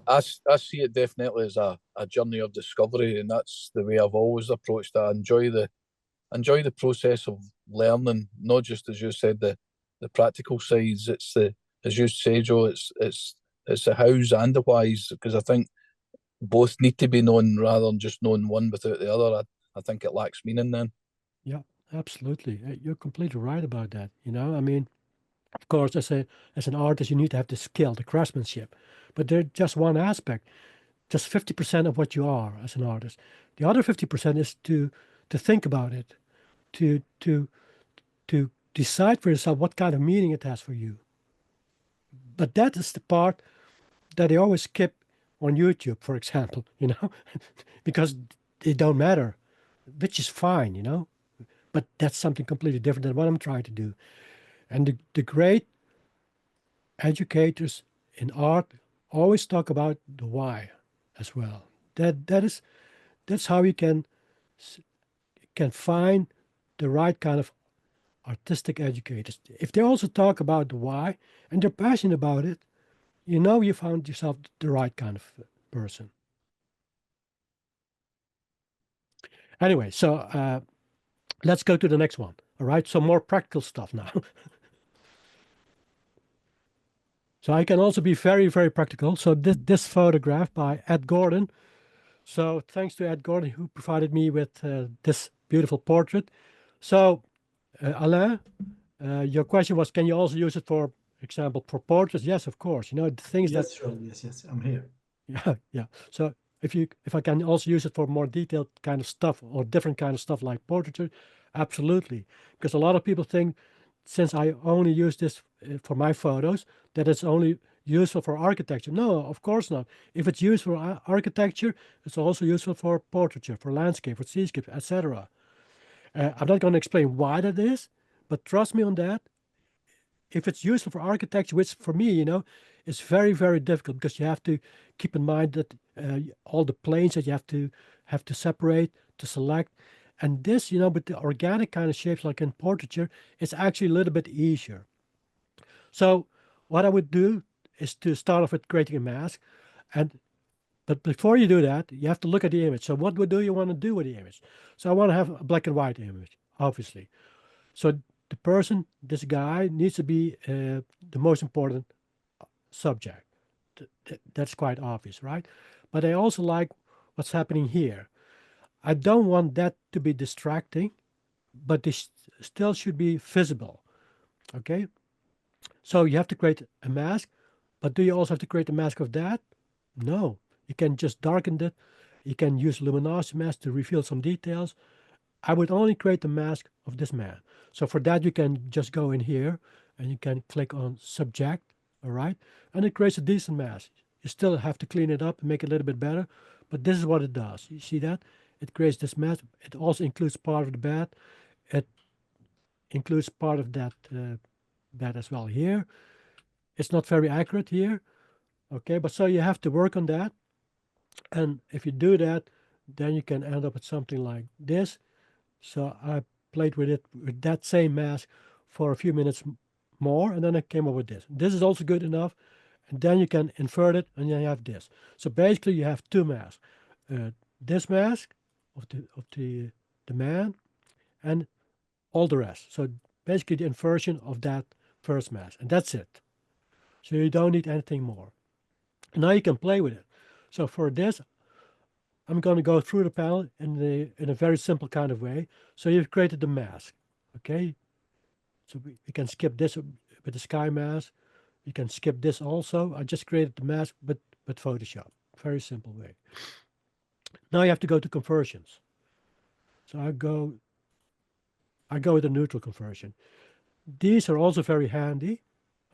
I see it definitely as a journey of discovery, and that's the way I've always approached it. I enjoy the process of learning, not just as you said the practical sides. It's the as you say, Joe. It's the hows and the whys because I think both need to be known rather than just knowing one without the other. I think it lacks meaning then. Yeah, absolutely. You're completely right about that. I mean, of course, as an artist, you need to have the skill, the craftsmanship, but they're just one aspect, just 50% of what you are as an artist. The other 50% is to think about it, to to to decide for yourself what kind of meaning it has for you. But that is the part that they always skip on YouTube, for example, because it don't matter, which is fine. But that's something completely different than what I'm trying to do. And the great educators in art always talk about the why as well. That's how you can find the right kind of artistic educators. If they also talk about the why and they're passionate about it, you found yourself the right kind of person. Anyway, so let's go to the next one. All right, so more practical stuff now. So I can also be very, very practical. So this photograph by Ed Gordon. So thanks to Ed Gordon who provided me with this beautiful portrait. So Alain, your question was, can you also use it for example for portraits? Yes, of course. The things that Yes, sure. Yes, yes. I'm here. yeah. So if I can also use it for more detailed kind of stuff or different kind of stuff like portraiture, absolutely. Because a lot of people think since I only use this for my photos, that it's only useful for architecture. No, of course not. If it's used for architecture, it's also useful for portraiture, for landscape, for seascape, etc. I'm not going to explain why that is, but trust me on that. If it's useful for architecture, which for me, is very, very difficult because you have to keep in mind that all the planes that you have to separate, to select. And this, with the organic kind of shapes like in portraiture, it's actually a little bit easier. So what I would do is to start off with creating a mask. But before you do that, you have to look at the image. So what do you want to do with the image? So I want to have a black and white image, obviously. So the person, this guy, needs to be the most important subject. That's quite obvious, right? But I also like what's happening here. I don't want that to be distracting, but this still should be visible. Okay? So you have to create a mask, but do you also have to create a mask of that? No. You can just darken it. You can use luminosity mask to reveal some details. I would only create the mask of this man. So for that, you can just go in here and you can click on subject, all right? And it creates a decent mask. You still have to clean it up and make it a little bit better, but this is what it does. You see that? It creates this mask. It also includes part of the bed. It includes part of that bed as well here. It's not very accurate here, okay? But so you have to work on that. And if you do that, then you can end up with something like this. So I played with it with that same mask for a few minutes more, and then I came up with this. This is also good enough, and then you can invert it, and then you have this. So basically, you have two masks: this mask of the man, and all the rest. So basically, the inversion of that first mask, and that's it. So you don't need anything more. Now you can play with it. So for this, I'm going to go through the panel in a very simple kind of way. So you've created the mask, okay? So we can skip this with the sky mask. You can skip this also. I just created the mask with Photoshop. Very simple way. Now you have to go to conversions. So I go with a neutral conversion. These are also very handy,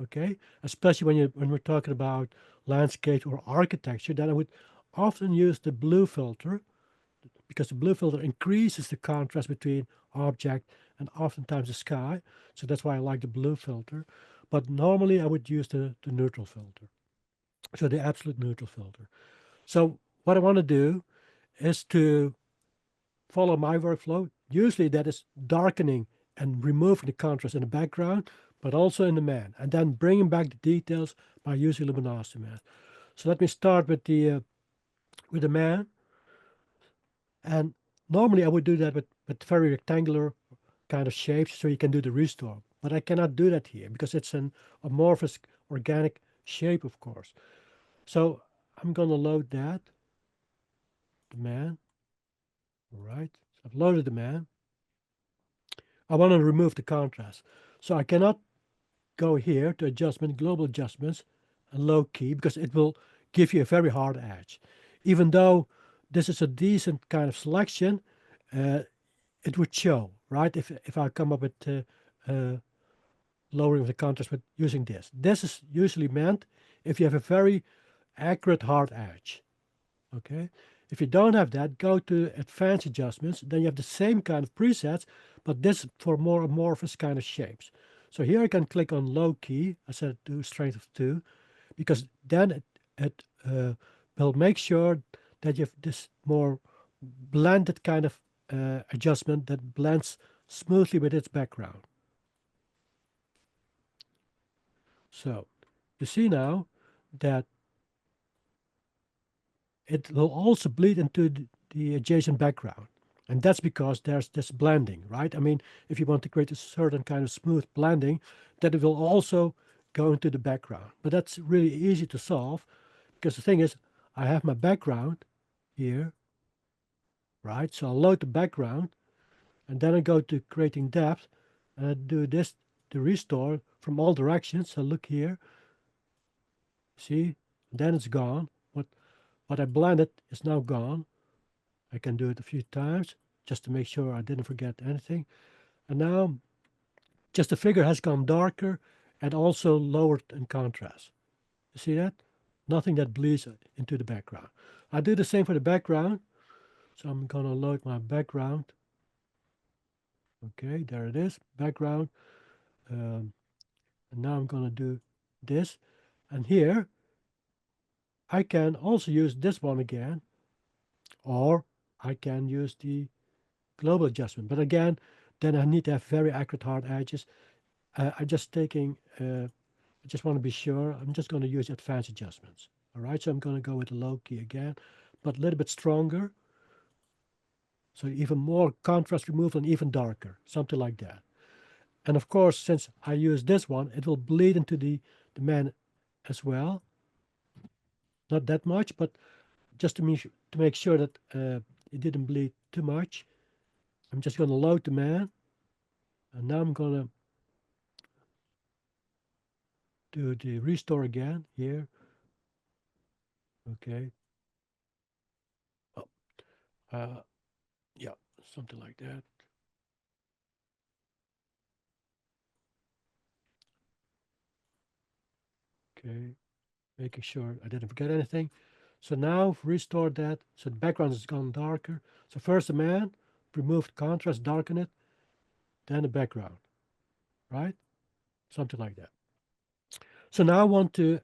okay? Especially when we're talking about landscape or architecture, then I would often use the blue filter because the blue filter increases the contrast between object and oftentimes the sky. So that's why I like the blue filter. But normally I would use the neutral filter. So the absolute neutral filter. So what I want to do is to follow my workflow. Usually that is darkening and removing the contrast in the background, but also in the man, and then bringing back the details by using luminosity mask. So let me start with the man. And normally I would do that with very rectangular kind of shapes so you can do the restore. But I cannot do that here because it's an amorphous organic shape, of course. So I'm going to load that, the man. All right. So I've loaded the man. I want to remove the contrast. So I cannot go here to adjustment, global adjustments, and low key because it will give you a very hard edge. Even though this is a decent kind of selection, uh, it would show, right? If I come up with lowering of the contrast with using this. This is usually meant if you have a very accurate hard edge. Okay. If you don't have that, go to advanced adjustments. Then you have the same kind of presets, but this for more amorphous kind of shapes. So here I can click on low key. I set it to strength of 2 because then it will make sure that you have this more blended kind of adjustment that blends smoothly with its background. So you see now that it will also bleed into the adjacent background. And that's because there's this blending, right? I mean, if you want to create a certain kind of smooth blending, then it will also go into the background. But that's really easy to solve because the thing is, I have my background here, right? So I'll load the background and then I go to creating depth and I do this to restore from all directions. So look here, see, then it's gone. What I blended is now gone. I can do it a few times just to make sure I didn't forget anything. And now just the figure has gone darker and also lowered in contrast. You see that? Nothing that bleeds into the background. I do the same for the background. So I'm going to load my background. Okay, there it is, background. And now I'm going to do this. And here I can also use this one again, or I can use the global adjustment. But again, then I need to have very accurate hard edges. I just want to be sure. I'm just going to use advanced adjustments. All right, so I'm going to go with the low key again, but a little bit stronger. So even more contrast removal and even darker, something like that. And of course, since I use this one, it will bleed into the man as well. Not that much, but just to make sure that it didn't bleed too much. I'm just going to load the man. And now I'm going to do the restore again here. Okay. Oh, yeah, something like that. Okay, making sure I didn't forget anything. So now restore that. So the background has gone darker. So first the man, remove contrast, darken it, then the background, right? Something like that. So now I want to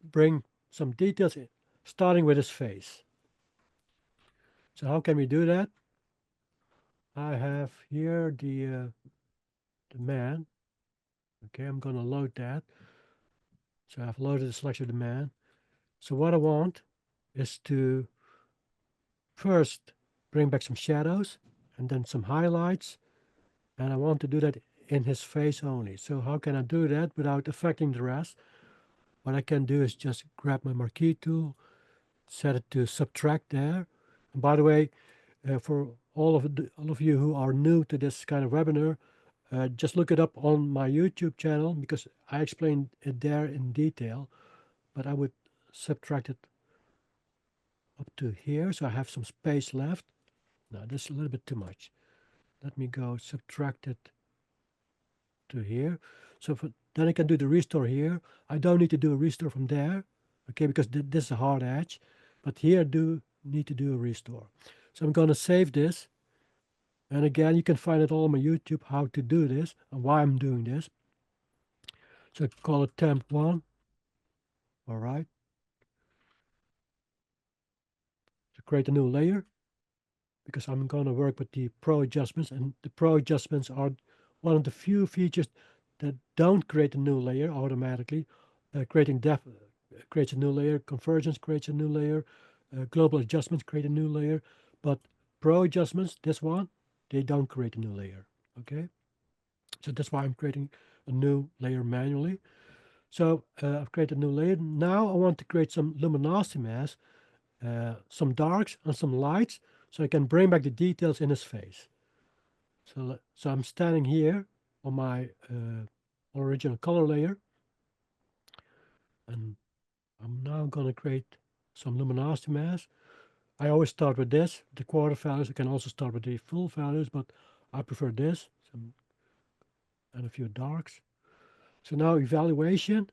bring some details in, starting with his face. So how can we do that? I have here the man. Okay, I'm going to load that. So I've loaded the selection of the man. So what I want is to first bring back some shadows and then some highlights. And I want to do that in his face only. So how can I do that without affecting the rest? What I can do is just grab my marquee tool, set it to subtract there. And by the way, for all of you who are new to this kind of webinar, just look it up on my YouTube channel because I explained it there in detail. But I would subtract it up to here, so I have some space left. Now this is a little bit too much. Let me go subtract it to here. So then I can do the restore here. I don't need to do a restore from there, okay, because this is a hard edge. But here I do need to do a restore. So I'm going to save this. And again, you can find it all on my YouTube how to do this and why I'm doing this. So I call it temp 1. All right. To create a new layer, because I'm going to work with the Pro adjustments, and the Pro adjustments are one of the few features that don't create a new layer automatically, creating depth creates a new layer, convergence creates a new layer, global adjustments create a new layer, but Pro adjustments, this one, they don't create a new layer, okay? So that's why I'm creating a new layer manually. So I've created a new layer. Now I want to create some luminosity mask, some darks and some lights, so I can bring back the details in his face. So I'm standing here on my original color layer, and I'm now going to create some luminosity mask. I always start with this, the quarter values. I can also start with the full values, but I prefer this, and a few darks. So now evaluation.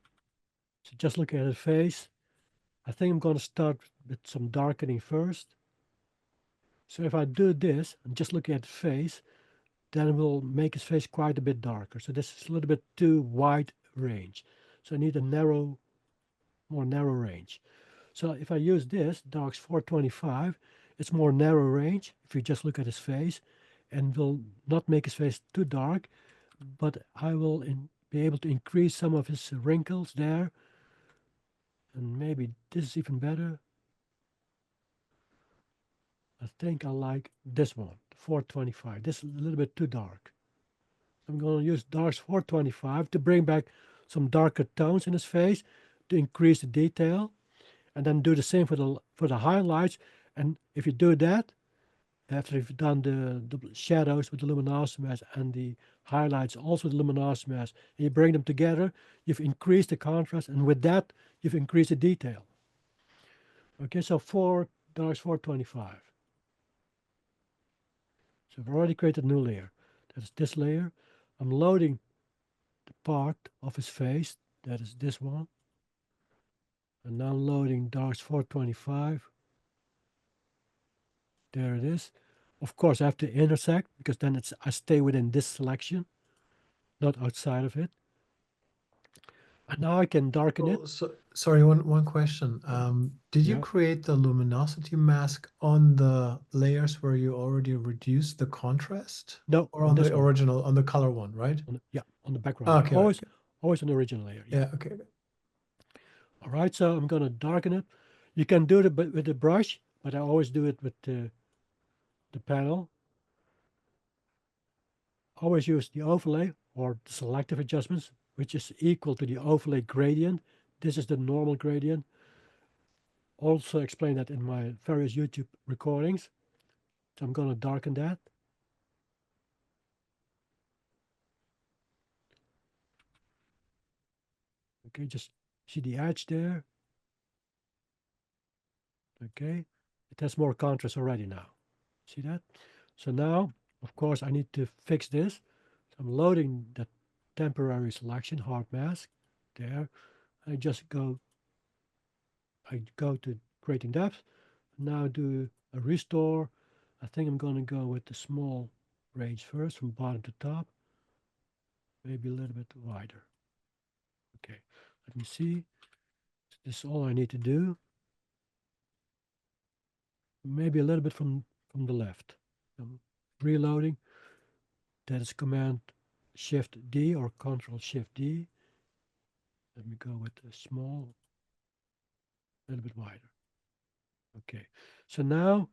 So just look at his face. I think I'm going to start with some darkening first. So if I do this and just look at the face, then it will make his face quite a bit darker. So this is a little bit too wide range. So I need a more narrow range. So if I use this, darks 425, it's more narrow range if you just look at his face, and will not make his face too dark, but I will be able to increase some of his wrinkles there. And maybe this is even better. I think I like this one, 425. This is a little bit too dark. I'm going to use darks 425 to bring back some darker tones in his face to increase the detail, and then do the same for the highlights. And if you do that, after you've done the shadows with the luminosity mask and the highlights also with the luminosity mask, and you bring them together, you've increased the contrast, and with that, you've increased the detail. Okay, so darks 425. So I've already created a new layer. That is this layer. I'm loading the part of his face. That is this one. And now loading darks 425. There it is. Of course, I have to intersect because then I stay within this selection, not outside of it. And now I can darken it. Oh, so, sorry, one question. Did you Yeah. create the luminosity mask on the layers where you already reduced the contrast? No, Or on on this the one. original, on the color one, right? Yeah, on the background. Okay, Always, okay. always on the original layer. Yeah. Yeah, okay. All right, so I'm going to darken it. You can do it with a brush, but I always do it with the panel. Always use the overlay or the selective adjustments, which is equal to the overlay gradient. This is the normal gradient. Also explain that in my various YouTube recordings. So I'm going to darken that. Okay, just see the edge there. Okay, it has more contrast already now. See that? So now, of course, I need to fix this. So I'm loading that temporary selection, hard mask, there. I go to creating depth. Now do a restore. I think I'm going to go with the small range first, from bottom to top. Maybe a little bit wider. Okay, let me see. This is all I need to do. Maybe a little bit from the left. I'm reloading. That is Command Shift D or Control Shift D. Let me go with a small, a little bit wider. Okay, so now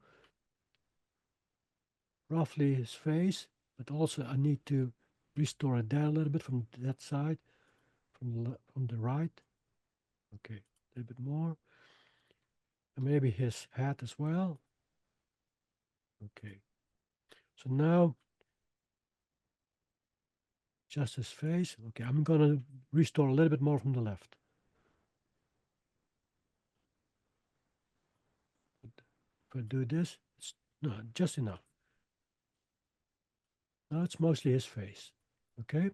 roughly his face, but also I need to restore it down a little bit from that side, from the right. Okay, a little bit more. And maybe his hat as well. Okay, so now just his face. Okay, I'm gonna restore a little bit more from the left. If I do this, it's no, just enough. Now it's mostly his face. Okay,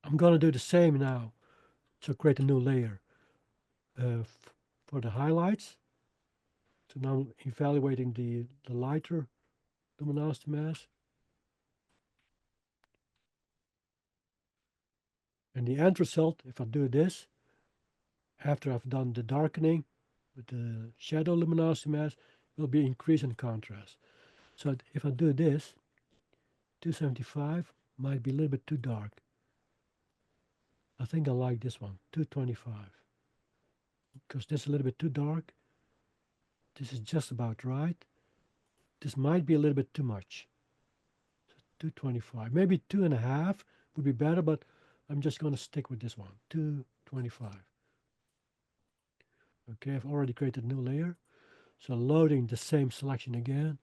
I'm gonna do the same now. So create a new layer for the highlights. So now I'm evaluating the lighter luminosity mask. And the end result, if I do this, after I've done the darkening with the shadow luminosity mask, will be increase in contrast. So if I do this, 275 might be a little bit too dark. I think I like this one, 225. because this is a little bit too dark. This is just about right. This might be a little bit too much. So 225, maybe 2.5 would be better, but I'm just going to stick with this one, 225. Okay, I've already created a new layer. So loading the same selection again.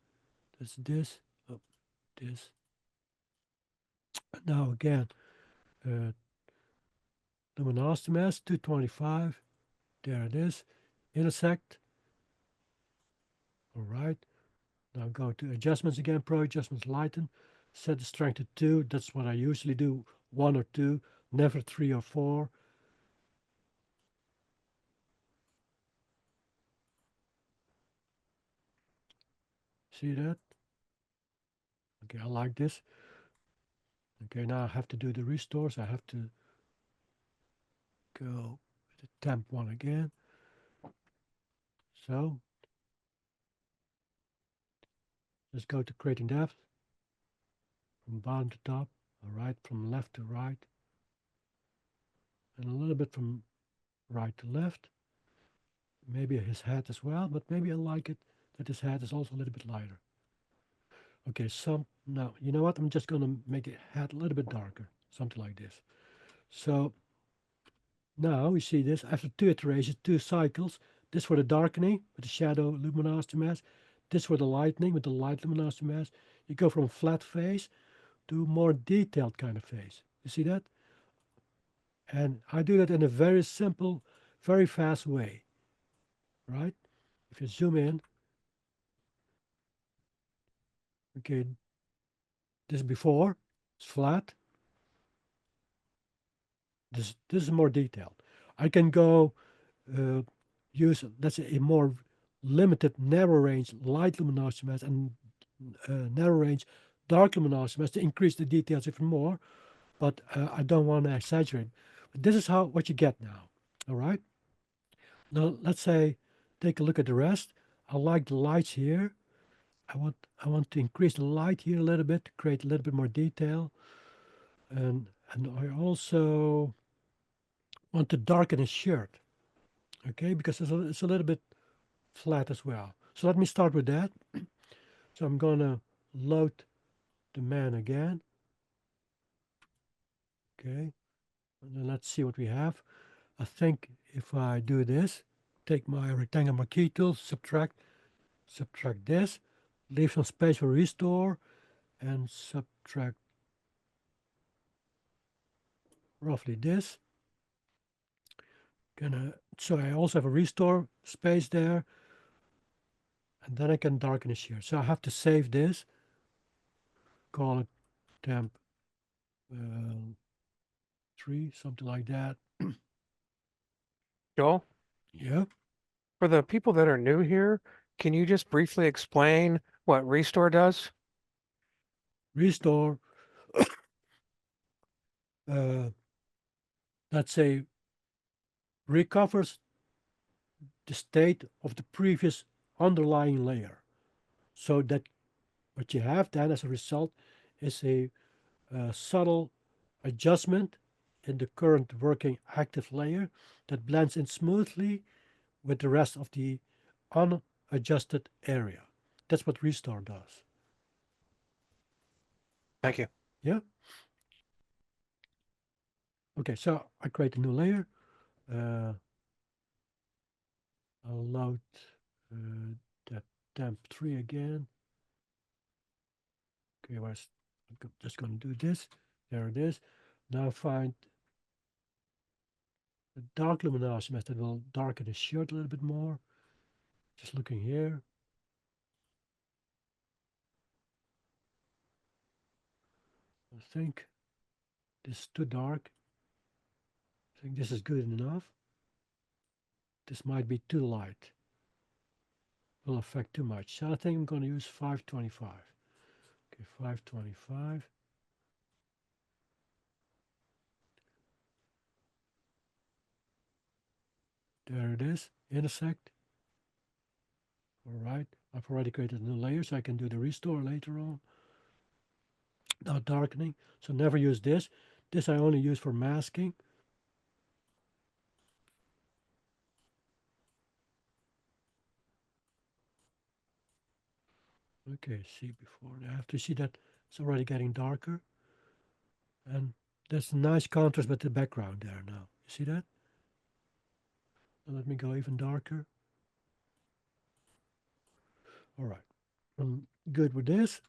That's this, oh, this. Now again, luminosity mask, 225. There it is. Intersect. All right. Now go to adjustments again, Pro Adjustments, Lighten. Set the strength to 2. That's what I usually do, 1 or 2, never 3 or 4. See that? Okay, I like this. Okay, now I have to do the restore, so I have to go with the temp one again. So let's go to creating depth from bottom to top, all right, from left to right, and a little bit from right to left. Maybe his head as well, but maybe I like it that his head is also a little bit lighter. Okay, so now, you know what? I'm just going to make the head a little bit darker, something like this. So now we see this after 2 iterations, 2 cycles. This for the darkening with the shadow luminosity mask. This for the lightening with the light luminosity mask. You go from flat face to more detailed kind of face. You see that? And I do that in a very simple, very fast way, right? If you zoom in, okay, this is before, it's flat. This is more detailed. I can go use, let's say, a more limited narrow range light luminosity mask and narrow range dark luminosity mask to increase the details even more, but I don't want to exaggerate. But this is what you get now. All right. Now let's say take a look at the rest. I like the lights here. I want to increase the light here a little bit to create a little bit more detail, and I also want to darken his shirt. Okay, because it's a little bit flat as well. So let me start with that. So I'm gonna load the man again. Okay, and then let's see what we have. I think if I do this, take my rectangle marquee tool, subtract this, leave some space for restore, and subtract roughly this. So I also have a restore space there, and then I can darken it here. So I have to save this, call it temp 3, something like that. Joel, Yeah, for the people that are new here, can you just briefly explain what restore does? restore. Let's say recovers the state of the previous underlying layer, so that what you have then as a result is a subtle adjustment in the current working active layer that blends in smoothly with the rest of the unadjusted area. That's what restore does. Thank you. Yeah. Okay, so I create a new layer. I'll load that temp 3 again. Okay, I'm just going to do this. There it is. Now find the dark luminosity method will darken the shirt a little bit more. Just looking here. I think this is too dark. I think this is good enough. This might be too light. Will affect too much. So I think I'm going to use 525. Okay, 525. There it is. Intersect. All right. I've already created a new layer, so I can do the restore later on. Now darkening. So never use this. This I only use for masking. Okay, see before and after. See that it's already getting darker. And there's a nice contrast with the background there now. You see that? And let me go even darker. All right. I'm good with this.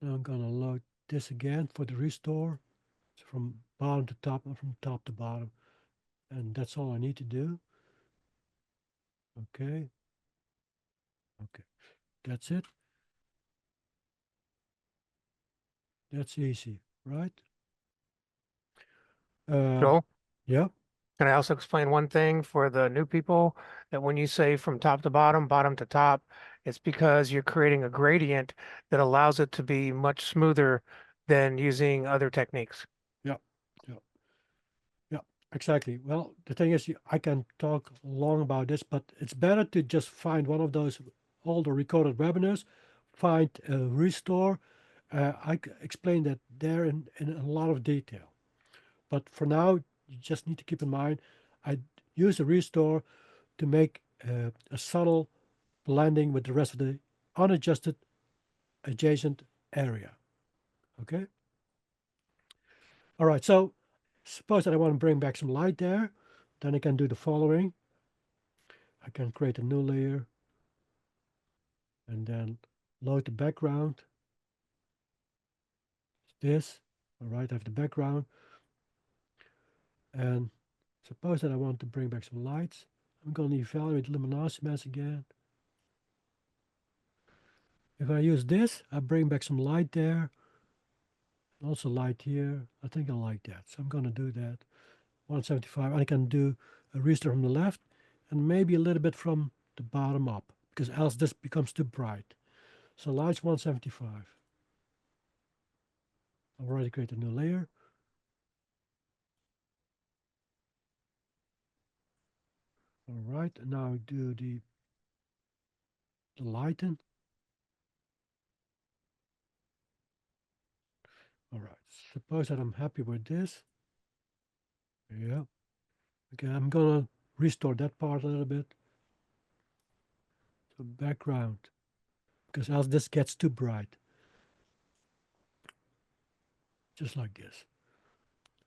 Now I'm gonna load this again for the restore. So from bottom to top and from top to bottom. And that's all I need to do. Okay. Okay. That's it. That's easy, right? Joel, Yeah. can I also explain one thing for the new people? That when you say from top to bottom, bottom to top, it's because you're creating a gradient that allows it to be much smoother than using other techniques. Yeah. Yeah. Yeah. Exactly. Well, the thing is, I can talk long about this, but it's better to just find one of those older recorded webinars, find a restore. Explain that there in a lot of detail. But for now, you just need to keep in mind, I use a restore to make a subtle blending with the rest of the unadjusted adjacent area. Okay. All right. So suppose that I want to bring back some light there. Then I can do the following. I can create a new layer and then load the background. This. All right. I have the background. And suppose that I want to bring back some lights. I'm going to evaluate luminosity mass again. If I use this, I bring back some light there. Also light here. I think I like that. So I'm going to do that. 175. I can do a restore from the left and maybe a little bit from the bottom up because else this becomes too bright. So lights 175. I've already created a new layer. All right, and now I do the lighten. All right, suppose that I'm happy with this. Yeah. Okay, I'm gonna restore that part a little bit. So background, because else this gets too bright. Just like this.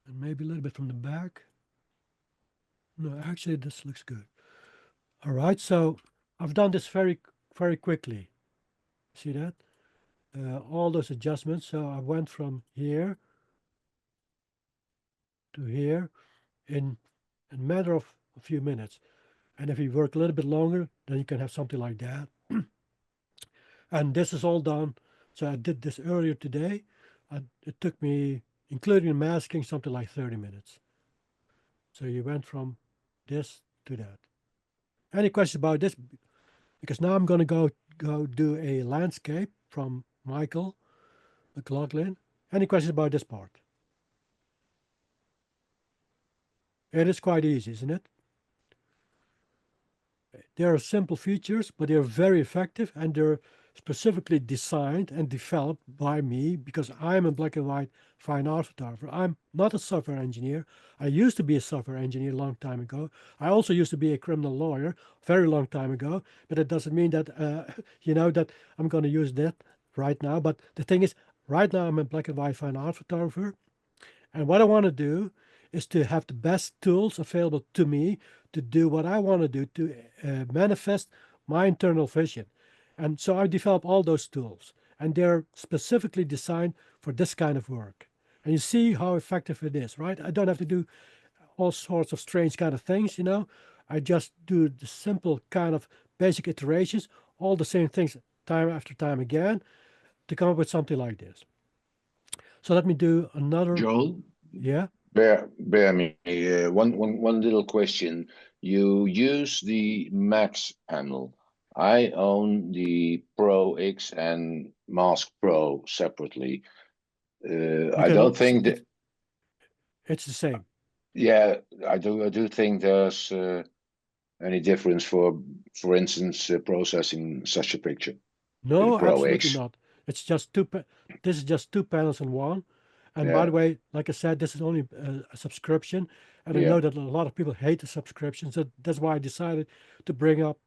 And maybe a little bit from the back. No, actually this looks good. All right, so I've done this very quickly. See that? All those adjustments. So I went from here to here in a matter of a few minutes. And if you work a little bit longer, then you can have something like that. And this is all done. So I did this earlier today. It took me, including masking, something like 30 minutes. So you went from this to that. Any questions about this? Because now I'm going to go do a landscape from Michael McLaughlin. Any questions about this part? It is quite easy, isn't it? They are simple features, but they're very effective and they're specifically designed and developed by me because I'm a black and white fine art photographer. I'm not a software engineer. I used to be a software engineer a long time ago. I also used to be a criminal lawyer very long time ago, but it doesn't mean that, that I'm going to use that right now. But the thing is, right now I'm a black and white fine art photographer. And what I want to do is to have the best tools available to me to do what I want to do to manifest my internal vision. And so I develop all those tools and they're specifically designed for this kind of work. And you see how effective it is, right? I don't have to do all sorts of strange kind of things, I just do the simple kind of basic iterations, all the same things time after time again to come up with something like this. So let me do another. Joel, Yeah. bear me one little question. You use the Max panel. I own the Pro X and Mask Pro separately. I don't think that. It's the same. Yeah, I do think there's any difference for instance, processing such a picture with the No, Pro absolutely X. not. It's just this is just two panels in one. And by Yeah, the way, like I said, this is only a subscription. And I yeah. know that a lot of people hate the subscription. So that's why I decided to bring up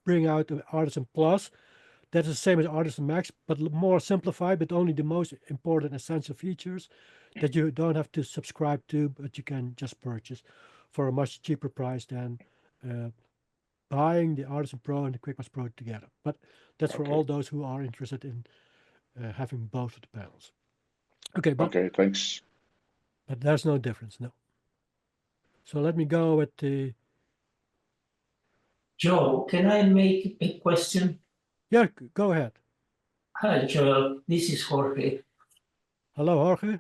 bring out the Artisan Plus. That is the same as Artisan Max, but more simplified, but only the most important essential features that you don't have to subscribe to, but you can just purchase for a much cheaper price than buying the Artisan Pro and the QuickMask Pro together. But that's for Okay. all those who are interested in having both of the panels. Okay, but Okay, thanks. there's no difference, no. So let me go with the, Joe, can I make a question? yeah, go ahead. Hi, Joe. This is Jorge. Hello, Jorge.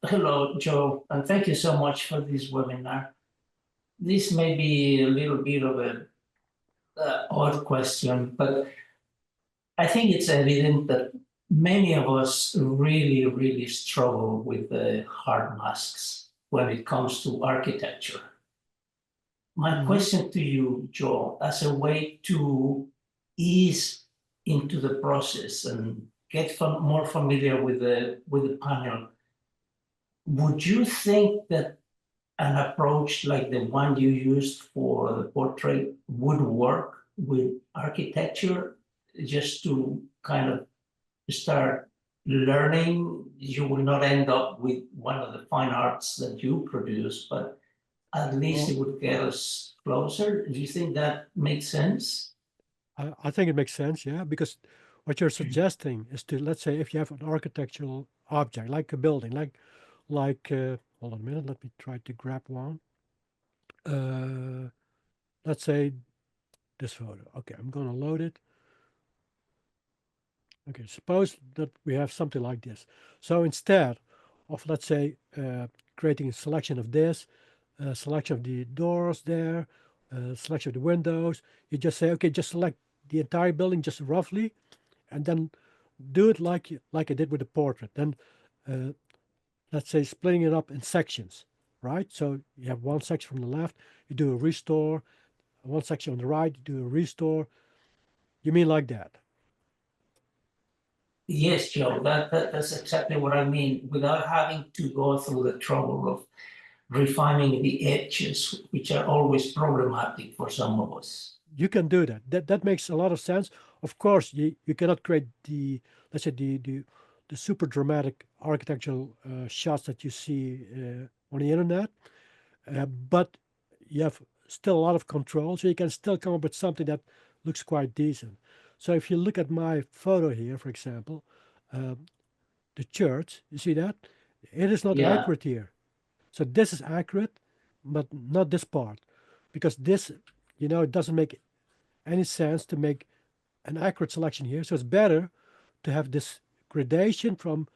Hello, Joe, and thank you so much for this webinar. This may be a little bit of a odd question, but I think it's evident that many of us really, really struggle with the hard masks when it comes to architecture. My question to you, Joe, as a way to ease into the process and get more familiar with the panel, would you think that an approach like the one you used for the portrait would work with architecture, just to kind of start learning? You will not end up with one of the fine arts that you produce, but at least it would get us closer. Do you think that makes sense? I think it makes sense, yeah, because what you're suggesting is to, let's say, if you have an architectural object, like a building, like hold on a minute, let me try to grab one. Let's say this photo. Okay, I'm going to load it. Okay, suppose that we have something like this. So instead of, let's say, creating a selection of this, selection of the doors there, selection of the windows, you just say, okay, just select the entire building just roughly, and then do it like I did with the portrait. Then let's say splitting it up in sections, right? So you have one section from the left, you do a restore, one section on the right, you do a restore. You mean like that? Yes, Joe, that's exactly what I mean, without having to go through the trouble of refining the edges, which are always problematic for some of us. You can do that. That makes a lot of sense. Of course, you cannot create the, let's say, the super dramatic architectural shots that you see on the internet, but you have still a lot of control, so you can still come up with something that looks quite decent. So if you look at my photo here, for example, the church, you see that? It is not Yeah. accurate here. So this is accurate, but not this part, because this, it doesn't make any sense to make an accurate selection here. So it's better to have this gradation from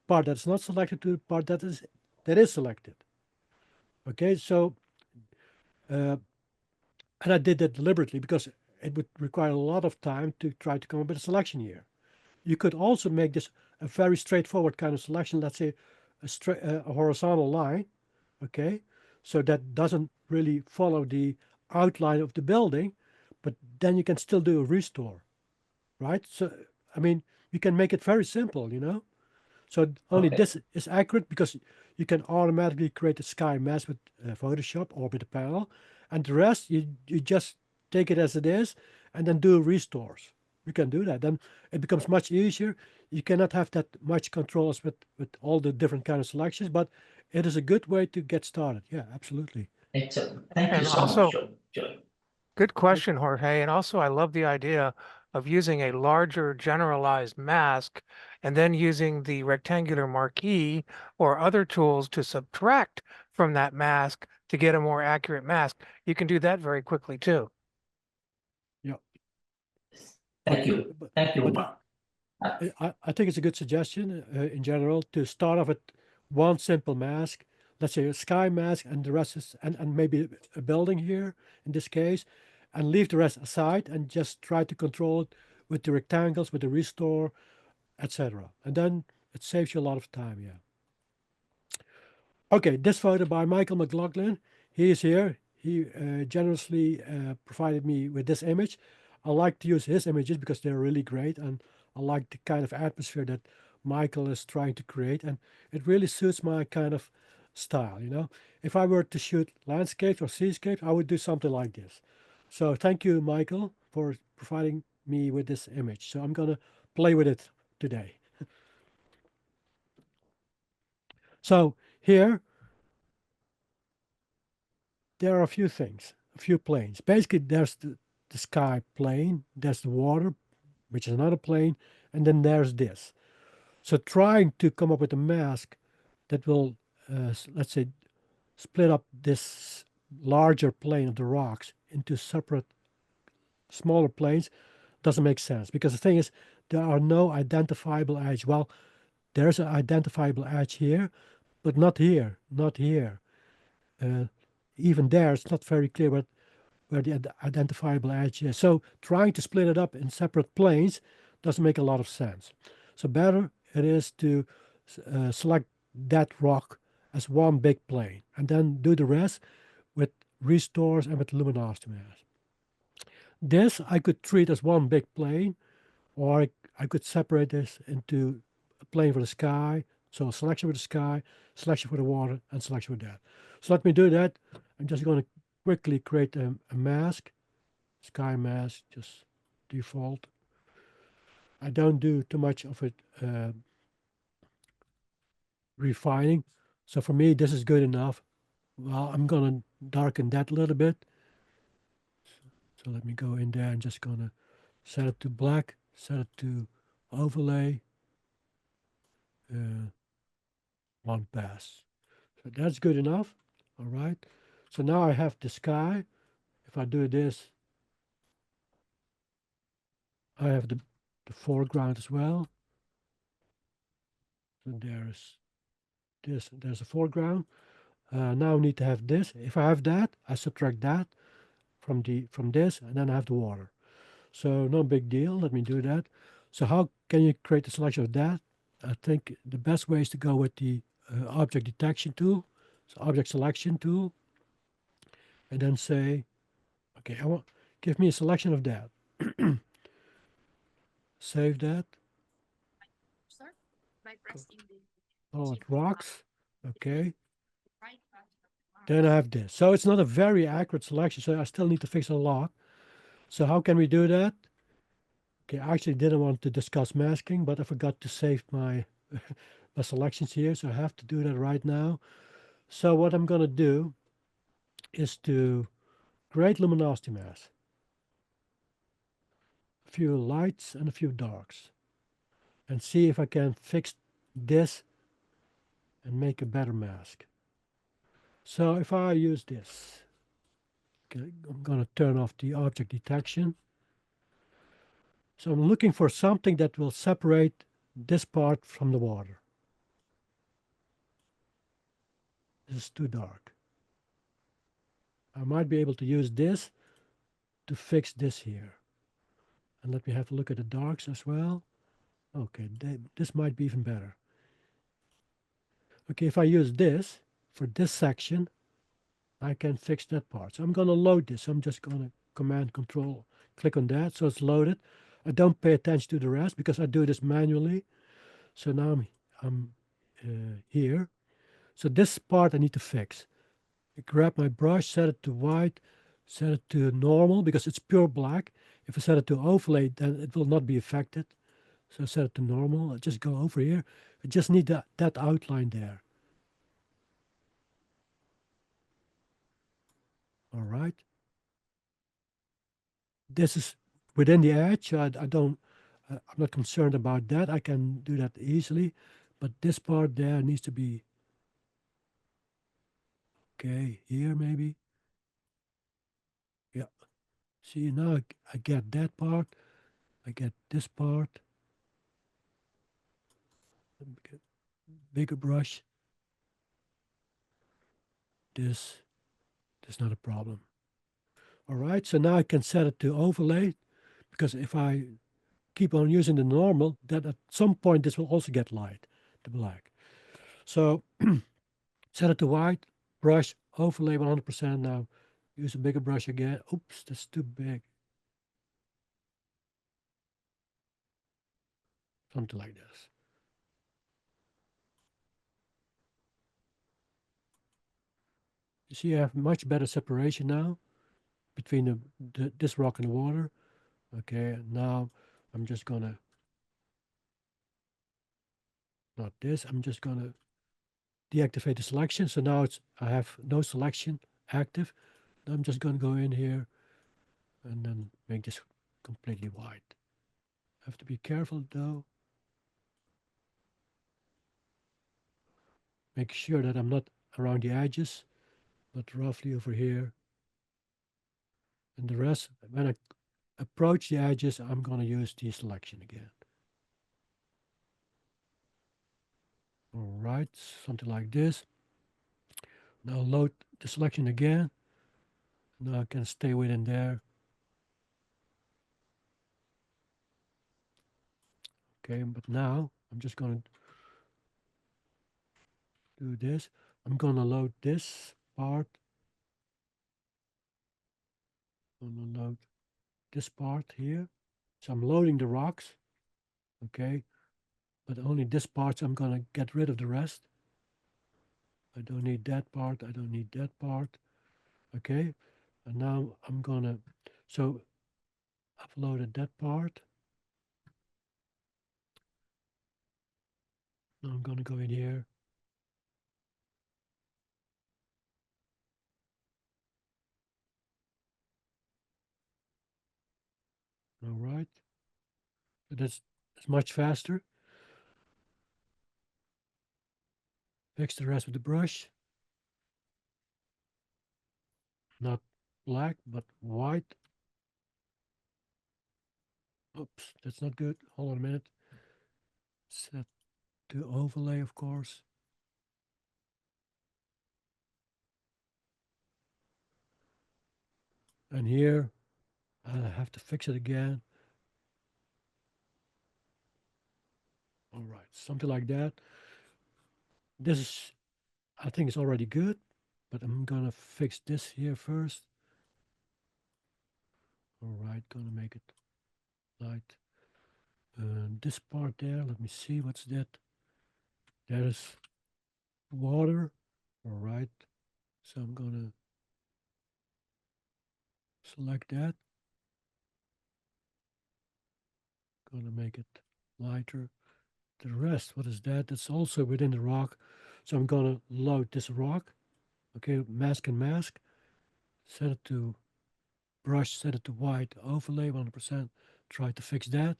part that's not selected to the part that is selected. Okay, so and I did that deliberately because it would require a lot of time to try to come up with a selection here. You could also make this a very straightforward kind of selection, let's say a horizontal line, okay? So that doesn't really follow the outline of the building, but then you can still do a restore, right? So, I mean, you can make it very simple, So only Okay. this is accurate because you can automatically create a sky mask with Photoshop or with a panel, and the rest you just take it as it is and then do restores. You can do that. Then it becomes much easier. You cannot have that much control as with all the different kind of selections, but it is a good way to get started. Yeah, absolutely. Excellent. Thank you And so also, much, Joe. good question, Jorge. And also, I love the idea of using a larger generalized mask and then using the rectangular marquee or other tools to subtract from that mask to get a more accurate mask. You can do that very quickly too. Yeah. Thank you. Thank you, but Mark. I think it's a good suggestion in general to start off with one simple mask, let's say a sky mask, and the rest is, and maybe a building here in this case, and leave the rest aside and just try to control it with the rectangles, with the restore, etc. And then it saves you a lot of time, yeah. Okay, this photo by Michael McLaughlin. He is here. He generously provided me with this image. I like to use his images because they're really great, and I like the kind of atmosphere that Michael is trying to create, and it really suits my kind of style, If I were to shoot landscapes or seascapes, I would do something like this. So thank you, Michael, for providing me with this image. So I'm going to play with it today. So here, there are a few things, a few planes. Basically, there's the sky plane, there's the water, which is another plane, and then there's this. So trying to come up with a mask that will, let's say, split up this larger plane of the rocks into separate smaller planes doesn't make sense, because the thing is, there are no identifiable edge. Well, there's an identifiable edge here, but not here, not here. Even there, it's not very clear where the identifiable edge is. So trying to split it up in separate planes doesn't make a lot of sense. So better it is to select that rock as one big plane and then do the rest with restores and with luminosity mask. This I could treat as one big plane, or I could separate this into a plane for the sky, so a selection for the sky, selection for the water, and selection for that. So let me do that. I'm just going to quickly create a mask, sky mask, just default. I don't do too much of it refining. So for me, this is good enough. Well, I'm going to darken that a little bit. So let me go in there and just going to set it to black, set it to overlay, one pass. So that's good enough. All right. So now I have the sky. If I do this, I have the foreground as well. So there's this, there's a foreground. Now I need to have this. If I have that, I subtract that from this, and then I have the water. So no big deal. Let me do that. So how can you create a selection of that? I think the best way is to go with the object detection tool, so object selection tool, and then say, okay, I want give me a selection of that. Save that. Oh, it rocks. Okay. Then I have this. So it's not a very accurate selection, so I still need to fix a lot. So how can we do that? Okay, I actually didn't want to discuss masking, but I forgot to save my my selections here, so I have to do that right now. So what I'm going to do is to create luminosity mask. A few lights and a few darks. And see if I can fix this and make a better mask. So if I use this, okay, I'm going to turn off the object detection. So I'm looking for something that will separate this part from the water. This is too dark. I might be able to use this to fix this here. And let me have a look at the darks as well. Okay, this might be even better. Okay, if I use this for this section, I can fix that part. So I'm going to load this. I'm just going to Command Control, click on that, so it's loaded. I don't pay attention to the rest because I do this manually. So now I'm here. So this part I need to fix. I grab my brush, set it to white, set it to normal because it's pure black. If I set it to overlay, then it will not be affected. So I set it to normal. I just go over here. I just need that outline there. All right. This is within the edge. I'm not concerned about that. I can do that easily. But this part there needs to be, okay, here maybe. Yeah. See, now I get that part. I get this part. Let me get bigger brush. This is not a problem. All right, so now I can set it to overlay, because if I keep on using the normal, then at some point this will also get light, the black. So set it to white, brush, overlay 100%. Now use a bigger brush again. Oops, that's too big. Something like this. You see, I have much better separation now. between this rock and the water. Okay, now I'm just gonna, not this, I'm just gonna deactivate the selection. So now I have no selection active. I'm just gonna go in here and then make this completely white. Have to be careful though. Make sure that I'm not around the edges, but roughly over here. And the rest, when I approach the edges, I'm going to use the selection again. All right, something like this. Now load the selection again. Now I can stay within there. Okay, but now I'm just going to do this. I'm going to load this part. I'm going to load this part here. So I'm loading the rocks. Okay, but only this part, so I'm going to get rid of the rest. I don't need that part. I don't need that part. Okay, and now I'm gonna, so I've loaded that part. Now I'm gonna go in here. All right, so that's much faster. Fix the rest with the brush. Not black, but white. Oops, that's not good. Hold on a minute. Set to overlay, of course. And here, I have to fix it again. All right, something like that. This is, I think it's already good, but I'm gonna fix this here first. All right, gonna make it light. This part there, let me see, what's that? That is water. All right, so I'm gonna select that. Gonna make it lighter. The rest, what is that? That's also within the rock. So I'm gonna load this rock. Okay, mask and mask. Set it to brush, set it to white, overlay 100%. Try to fix that.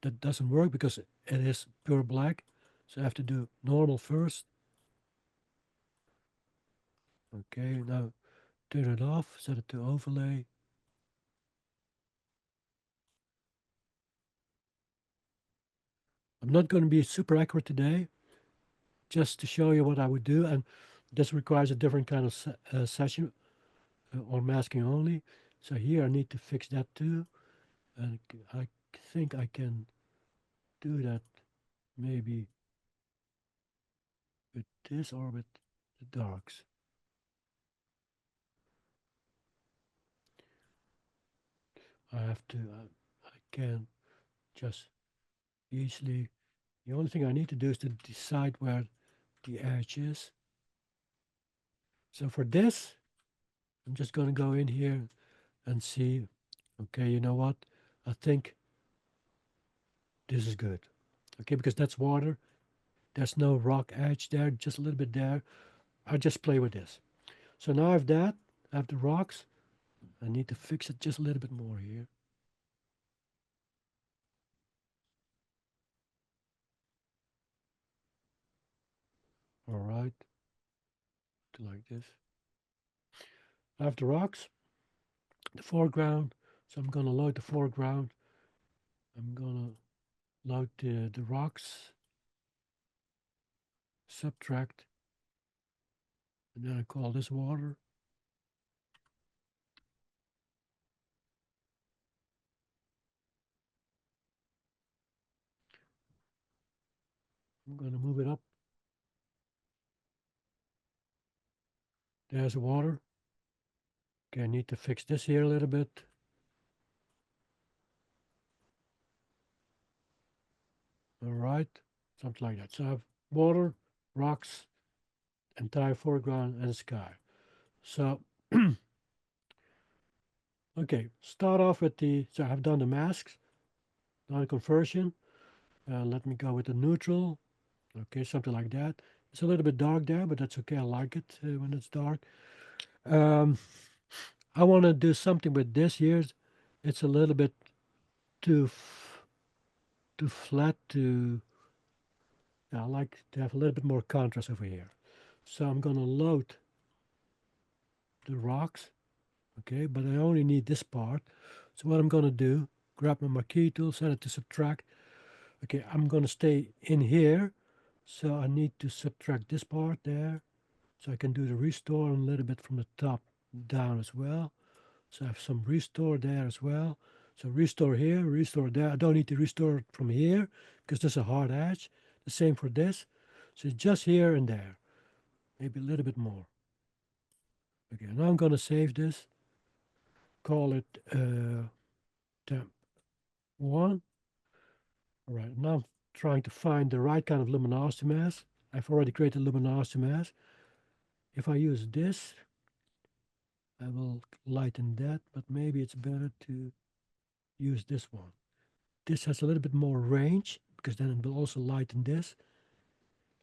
That doesn't work because it is pure black. So I have to do normal first. Okay, now turn it off, set it to overlay. I'm not going to be super accurate today, just to show you what I would do. And this requires a different kind of session or masking only. So here I need to fix that too. And I think I can do that maybe with this or with the darks. I have to, I can just easily, the only thing I need to do is to decide where the edge is. So for this, I'm just going to go in here and see, okay, you know what? I think this is good. Okay, because that's water. There's no rock edge there, just a little bit there. I just play with this. So now I have that, I have the rocks. I need to fix it just a little bit more here. All right, like this. I have the rocks, the foreground. So I'm going to load the foreground. I'm going to load the rocks, subtract, and then I call this water. I'm going to move it up. There's water. Okay, I need to fix this here a little bit. All right, something like that. So I have water, rocks, entire foreground, and sky. So Okay, start off with so I've done the masks, done the conversion. Let me go with the neutral. Okay, something like that. It's a little bit dark there, but that's okay. I like it when it's dark. I want to do something with this here. It's a little bit too too flat. I like to have a little bit more contrast over here. So I'm going to load the rocks. Okay, but I only need this part. So what I'm going to do, grab my marquee tool, set it to subtract. Okay, I'm going to stay in here. So I need to subtract this part there. So I can do the restore a little bit from the top down as well. So I have some restore there as well. So restore here, restore there. I don't need to restore it from here because there's a hard edge. The same for this. So just here and there. Maybe a little bit more. Okay, now I'm going to save this. Call it temp 1. All right, now I'm trying to find the right kind of luminosity mask. I've already created a luminosity mask. If I use this, I will lighten that, but maybe it's better to use this one. This has a little bit more range because then it will also lighten this.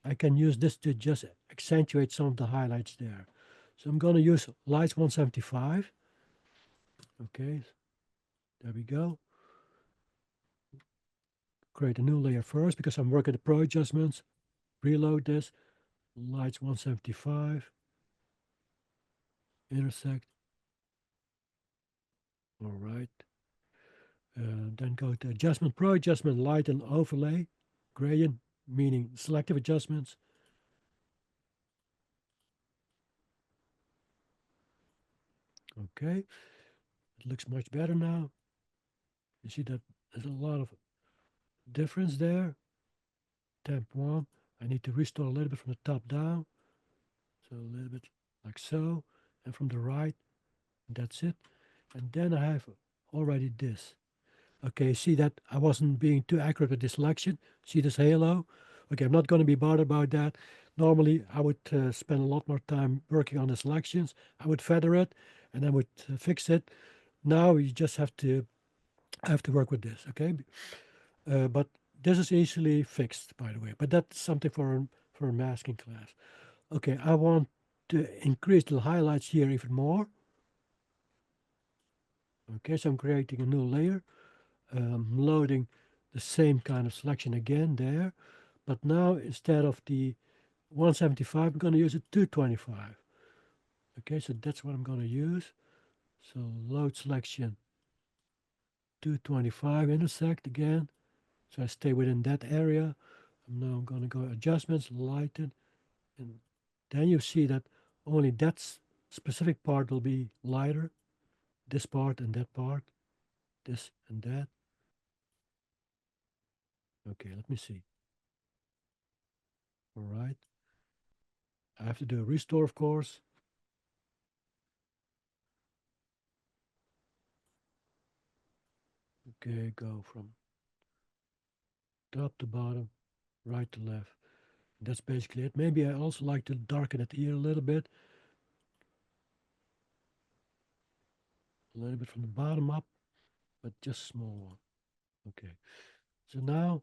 I can use this to just accentuate some of the highlights there. So I'm going to use lights 175. Okay, there we go. Create a new layer first because I'm working the pro adjustments. Reload this. Lights 175. Intersect. All right. Then go to adjustment, pro adjustment, light and overlay. Gradient, meaning selective adjustments. Okay. It looks much better now. You see that there's a lot of difference there. Temp 1. I need to restore a little bit from the top down. So a little bit like so. And from the right. That's it. And then I have already this. Okay, see that I wasn't being too accurate with this selection. See this halo? Okay, I'm not going to be bothered about that. Normally, I would spend a lot more time working on the selections. I would feather it, and I would fix it. Now you just have to work with this, okay? But this is easily fixed, by the way. But that's something for a masking class. Okay, I want to increase the highlights here even more. Okay, so I'm creating a new layer. Loading the same kind of selection again there, but now instead of the 175, I'm going to use a 225. Okay, so that's what I'm going to use. So load selection 225, intersect again. So I stay within that area. I'm now going to go adjustments, lighten, and then you see that only that specific part will be lighter. This part and that part, this and that. Okay, let me see. All right. I have to do a restore, of course. Okay, go from top to bottom, right to left. That's basically it. Maybe I also like to darken it here a little bit. A little bit from the bottom up, but just small one. Okay. So now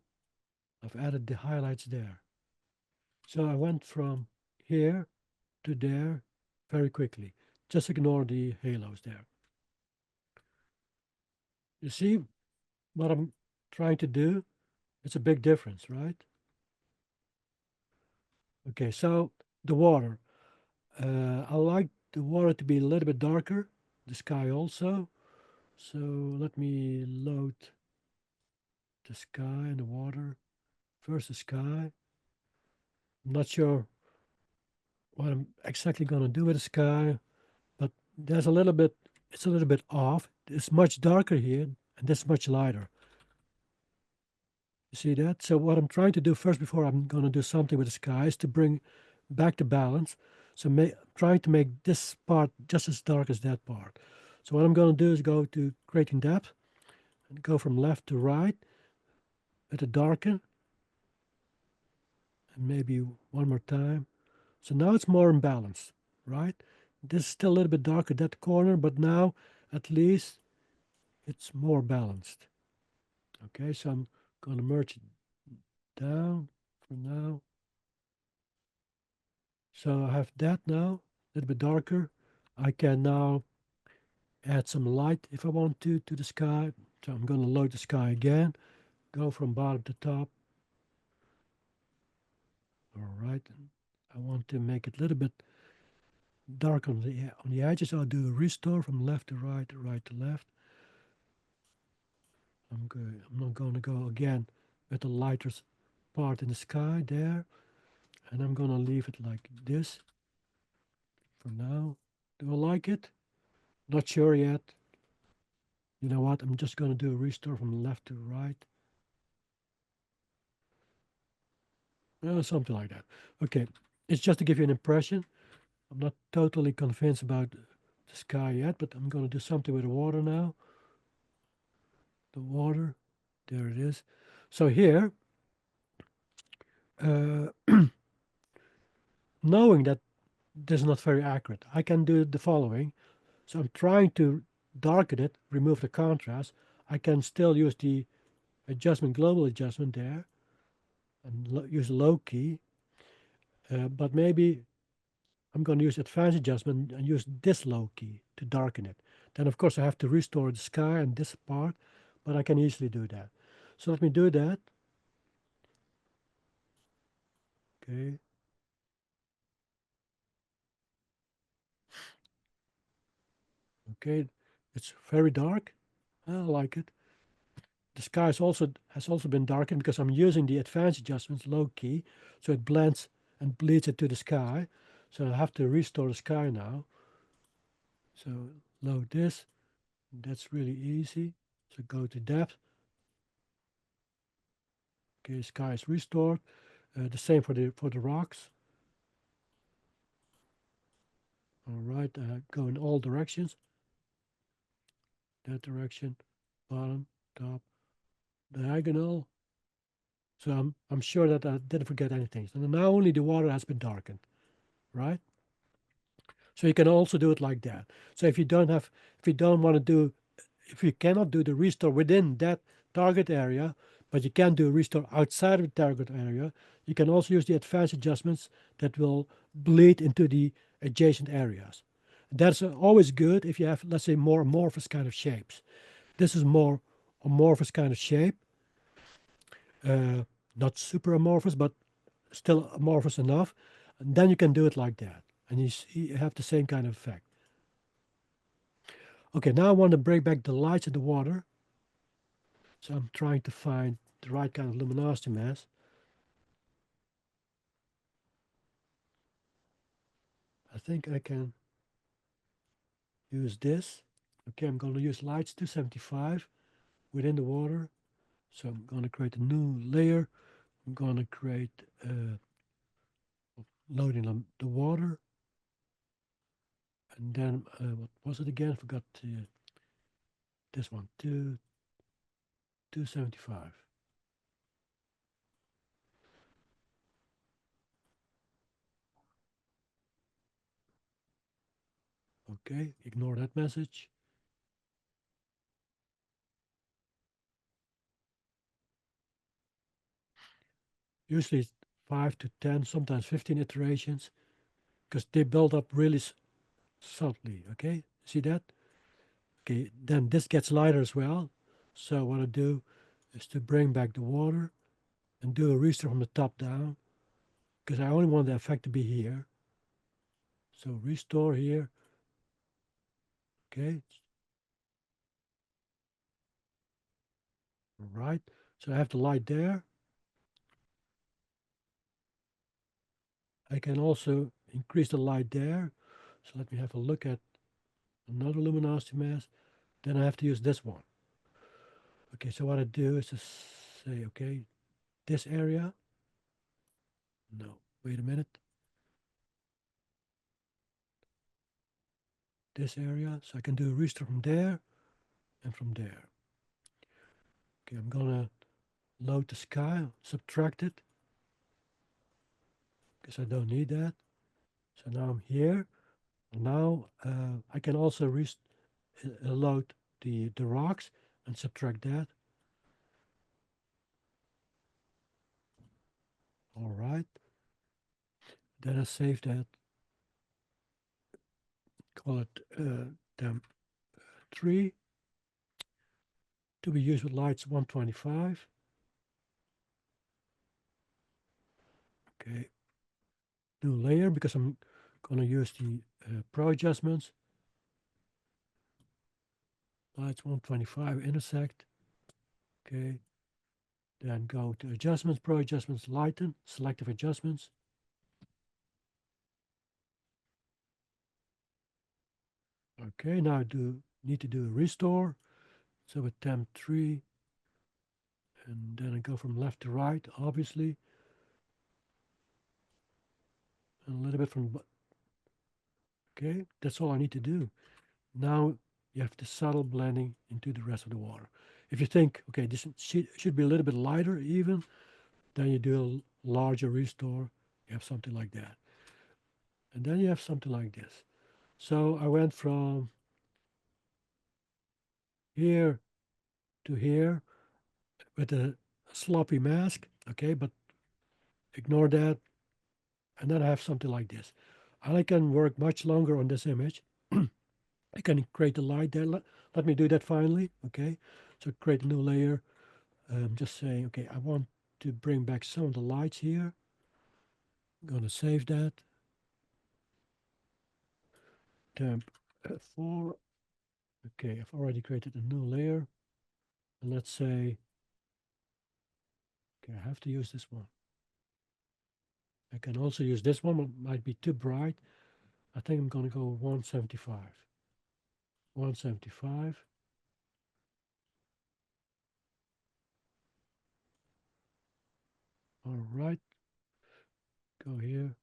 I've added the highlights there. So I went from here to there very quickly. Just ignore the halos there. You see what I'm trying to do? It's a big difference, right? Okay, so the water. I like the water to be a little bit darker, the sky also. So let me load the sky and the water. First the sky. I'm not sure what I'm exactly going to do with the sky, but there's a little bit, it's a little bit off. It's much darker here, and this much lighter. You see that? So what I'm trying to do first, before I'm going to do something with the sky, is to bring back the balance. So trying to make this part just as dark as that part. So what I'm going to do is go to creating depth and go from left to right with the darken. And maybe one more time. So now it's more in balance, right? This is still a little bit dark at that corner, but now at least it's more balanced. Okay, so I'm going to merge it down for now. So I have that now, a little bit darker. I can now add some light if I want to the sky. So I'm going to load the sky again, go from bottom to top. All right, I want to make it a little bit dark on the edges. I'll do a restore from left to right to left. I'm not going to go again with the lighter part in the sky there, and I'm going to leave it like this for now. Do I like it? Not sure yet. You know what? I'm just going to do a restore from left to right. Something like that. Okay, it's just to give you an impression. I'm not totally convinced about the sky yet, but I'm going to do something with the water now. The water, there it is. So here, knowing that this is not very accurate, I can do the following. So I'm trying to darken it, remove the contrast. I can still use the adjustment, global adjustment there, and use a low key. But maybe I'm going to use advanced adjustment and use this low key to darken it. Then of course I have to restore the sky and this part, but I can easily do that. So let me do that. Okay. Okay, it's very dark. I like it. The sky has also been darkened because I'm using the advanced adjustments low key, so it blends and bleeds it to the sky. So I have to restore the sky now. So load this. That's really easy. So go to depth. Okay, sky is restored. The same for the rocks. All right, go in all directions. That direction, bottom, top, diagonal. So I'm sure that I didn't forget anything. So now only the water has been darkened, right? So you can also do it like that. So if you don't want to do, if you cannot do the restore within that target area, but you can do a restore outside of the target area, you can also use the advanced adjustments that will bleed into the adjacent areas. That's always good if you have, let's say, more amorphous kind of shapes. This is more amorphous kind of shape. Not super amorphous, but still amorphous enough. And then you can do it like that. And you have the same kind of effect. Okay, now I want to bring back the lights in the water. So I'm trying to find the right kind of luminosity mask. I think I can use this. Okay, I'm going to use lights 275 within the water. So I'm going to create a new layer. I'm going to create loading the water. And then, what was it again? I forgot this one, 275. Okay, ignore that message. Usually it's 5 to 10, sometimes 15 iterations, because they build up really subtly, okay? See that? Okay, then this gets lighter as well. So what I do is to bring back the water and do a restore from the top down, because I only want the effect to be here. So restore here, okay? All right, so I have the light there. I can also increase the light there. So let me have a look at another luminosity mask. Then I have to use this one. Okay, so what I do is to say, okay, this area. No, wait a minute. This area, so I can do a restore from there and from there. Okay, I'm gonna load the sky, subtract it, because I don't need that. So now I'm here. And now I can also load the rocks and subtract that. All right. Then I save that. Call it temp 3 to be used with lights 125. Okay. New layer because I'm going to use the Pro adjustments. Lights 125 intersect. Okay. Then go to adjustments, Pro adjustments, lighten, selective adjustments. Okay, now I need to do a restore. So with temp 3, and then I go from left to right, obviously. And a little bit from, okay, that's all I need to do. Now you have the subtle blending into the rest of the water. If you think, okay, this should be a little bit lighter even, then you do a larger restore, you have something like that. And then you have something like this. So I went from here to here with a sloppy mask, okay, but ignore that. And then I have something like this. I can work much longer on this image. I can create a light there. Let me do that finally, okay? So create a new layer. Just saying, okay, I want to bring back some of the lights here. I'm gonna save that. Temp 4. Okay, I've already created a new layer. And let's say, okay, I have to use this one. I can also use this one, it might be too bright. I think I'm gonna go 175. 175. All right, go here.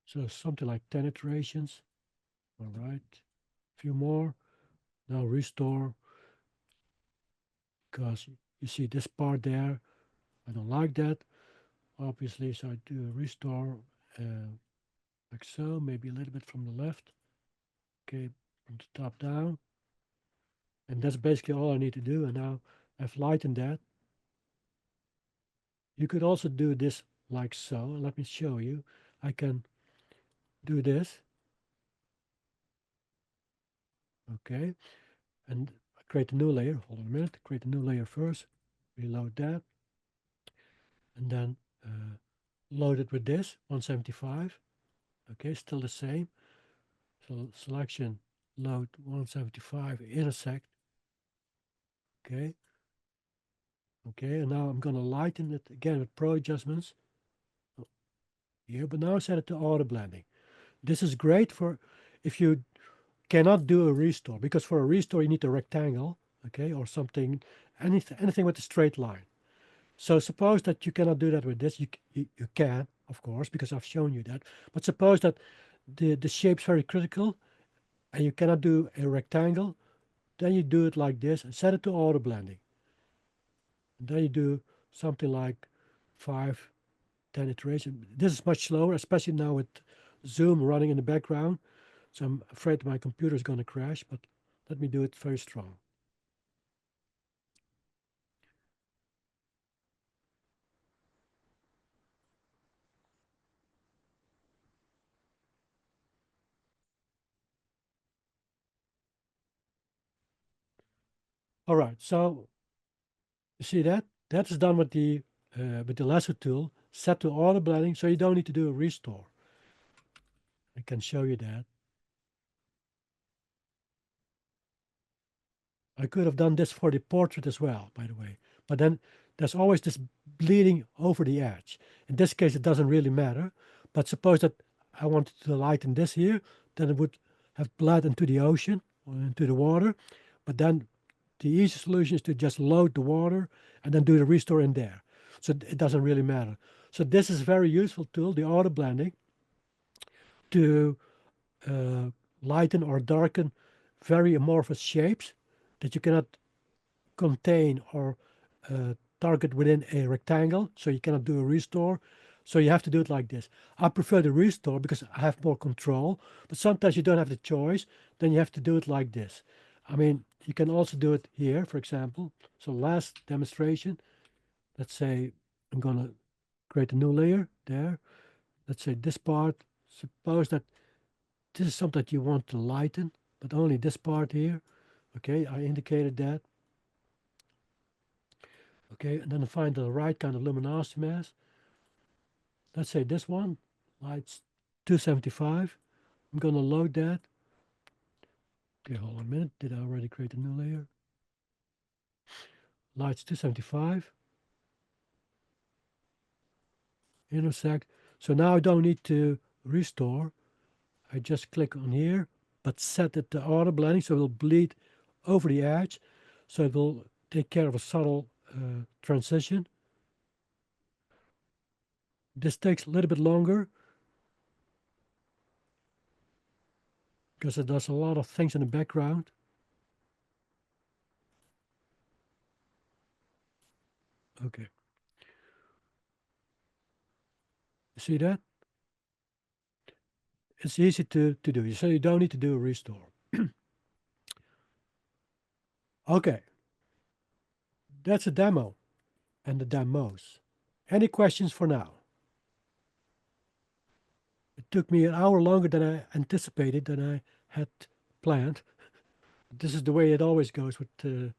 So something like 10 iterations. All right, a few more. Now restore, because you see this part there. I don't like that, obviously, so I do a restore like so, maybe a little bit from the left. Okay, from the top down. And that's basically all I need to do. And now I've lightened that. You could also do this like so. Let me show you. I can do this. Okay, and create a new layer. Hold on a minute. Create a new layer first. Reload that. And then load it with this 175. Okay, still the same. So selection, load 175, intersect. Okay. Okay, and now I'm going to lighten it again with Pro adjustments. Here, but now set it to auto blending. This is great for if you cannot do a restore, because for a restore you need a rectangle, okay, or something, anything with a straight line. So suppose that you cannot do that with this. You can, of course, because I've shown you that. But suppose that the shape's very critical and you cannot do a rectangle, then you do it like this and set it to auto blending. And then you do something like 5, 10 iterations. This is much slower, especially now with Zoom running in the background. So I'm afraid my computer is going to crash, but let me do it very strong. All right, so you see that? That's done with the lasso tool, set to auto blending, so you don't need to do a restore. I can show you that. I could have done this for the portrait as well, by the way. But then there's always this bleeding over the edge. In this case, it doesn't really matter. But suppose that I wanted to lighten this here, then it would have bled into the ocean or into the water. But then the easy solution is to just load the water and then do the restore in there. So it doesn't really matter. So this is a very useful tool, the auto blending, to lighten or darken very amorphous shapes that you cannot contain or target within a rectangle, so you cannot do a restore, So you have to do it like this. I prefer the restore because I have more control, but sometimes you don't have the choice. Then you have to do it like this. I mean, you can also do it here, for example. So last demonstration, let's say I'm going to create a new layer there. Let's say this part, suppose that this is something that you want to lighten, but only this part here. Okay, I indicated that. Okay, and then find the right kind of luminosity mask. Let's say this one, lights 275. I'm going to load that. Okay, hold on a minute. Did I already create a new layer? Lights 275. Intersect. So now I don't need to restore. I just click on here, but set it to auto blending so it will bleed over the edge. So it will take care of a subtle transition. This takes a little bit longer because it does a lot of things in the background. Okay. You see that? It's easy to do, so you don't need to do a restore. Okay. That's a demo and the demos. Any questions for now? It took me an hour longer than I anticipated, than I had planned. This is the way it always goes with the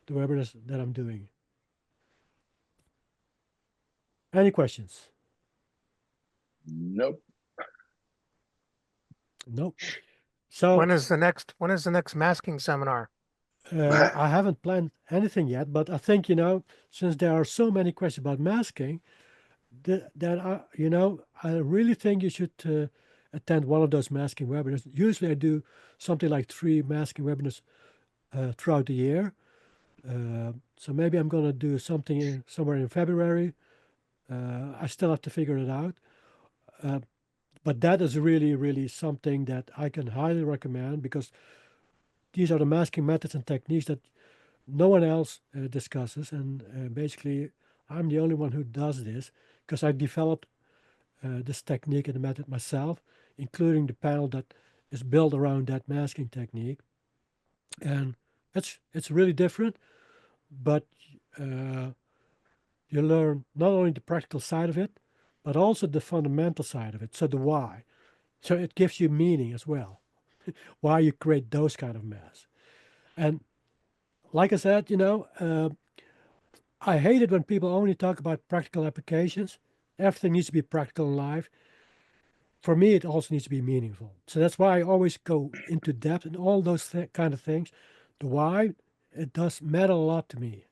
webinars that I'm doing. Any questions? Nope. Nope. So When is the next masking seminar? I haven't planned anything yet, but I think, since there are so many questions about masking, I really think you should attend one of those masking webinars. Usually I do something like 3 masking webinars throughout the year. So maybe I'm going to do something somewhere in February. I still have to figure it out. But that is really, really something that I can highly recommend because these are the masking methods and techniques that no one else discusses. And basically, I'm the only one who does this because I developed this technique and the method myself, including the panel that is built around that masking technique. And it's really different, but you learn not only the practical side of it, but also the fundamental side of it. So the why. So it gives you meaning as well, why you create those kind of masks. And like I said, I hate it when people only talk about practical applications. Everything needs to be practical in life. For me, it also needs to be meaningful. So that's why I always go into depth and all those kind of things. The why, it does matter a lot to me.